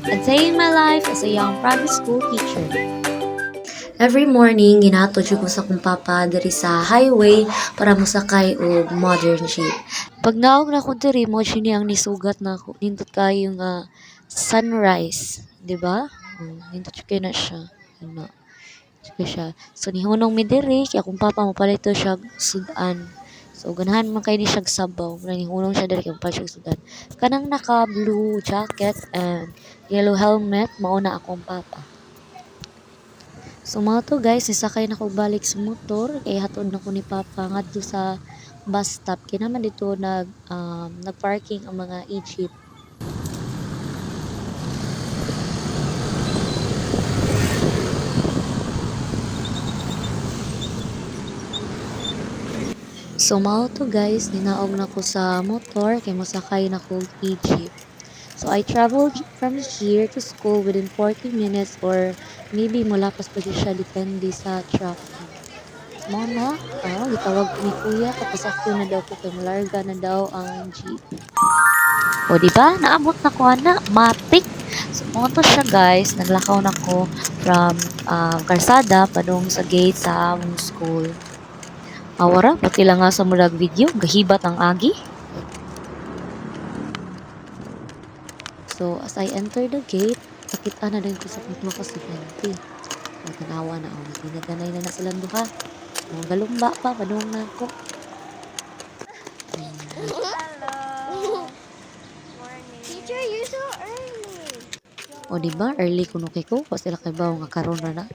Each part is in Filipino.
A day in my life as a young private school teacher. Every morning, ginahatod ko sa kong papa diri sa highway para mosakay og modern jeep. Pag naog na ko diri mo siya ang nisugat na ako. Nindot kayo nga sunrise, di ba? Nindot siya na siya. Ano, siya. So nihunong mi diri kay akong papa mo palito siya sudan. So ganahan man kay ni siya sabaw. Nihunong siya diri kay pa siya sudan. Kanang naka blue jacket and yellow helmet mao na akong papa. So mga to guys, nisakay na ko balik sa motor kay hatod na ko ni Papa ngadto sa bus stop. Kaya naman dito nagparking ang mga e-jeep. So mga to guys, ninaog na ko sa motor kay masakay na ko e-jeep. So I traveled from here to school within 40 minutes or maybe mulapas pa siya depende sa traffic. Mo na, gitawag ko ni kuya tapos ako na daw ko kay malarga na daw ang jeep. O di ba? Naabot na ko ana, matik. So mo to siya guys, naglakaw na ko from Karsada padung sa gate sa among school. Awara, pati lang nga sa murag video, gahibat ang agi. So as I enter the gate, nakita na din ko sa mga kasulente. Tanawa na ako, ginaganay na silang duha. Mga galumba pa, padung na ako. Teacher, you're so early. O di ba early kuno kay ko kasi sila kay bawo nga karon na.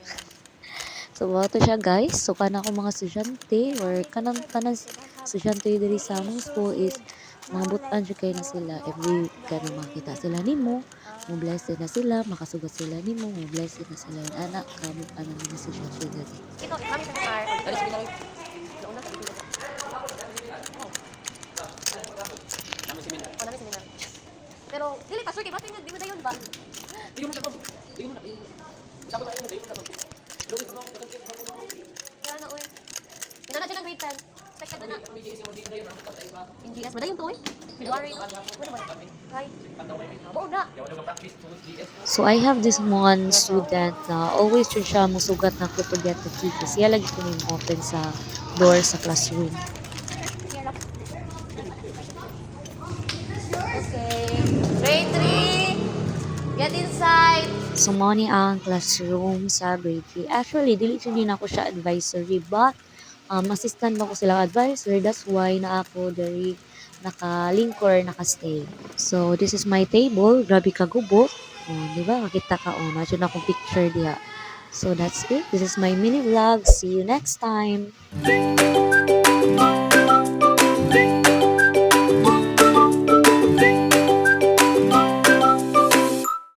So to siya guys. So kana ko mga estudyante or kanang tanan estudyante diri sa among school is mabutan siya kay na sila every kana makita sila nimo, mo blessed na sila, makasugat sila nimo, mo blessed na sila yung anak kamo ano mga estudyante diri. Ito, kami sa car. Namin seminar. Pero, dili pa, sure, kay bakit di mo dayon ba? Kaya na, uy. Ina na siya ng grade 10. Expected na na. In GS, ba dayon to, eh? February, no? Ano ba? Hi. Oo na. So I have this one student na always siya musugat na ko to get the key kasi siya lagi ko open sa door sa classroom. Okay. Grade 3. Get inside. So, mo ni ang classroom sa grade 3. Actually, dili din ako siya advisory, but assistant mo ko silang advisor. That's why na ako dari naka-link or naka-stay. So, this is my table. Grabe kagubot. Di ba? Makita ka, nandiyan akong picture diha. So, that's it. This is my mini vlog. See you next time.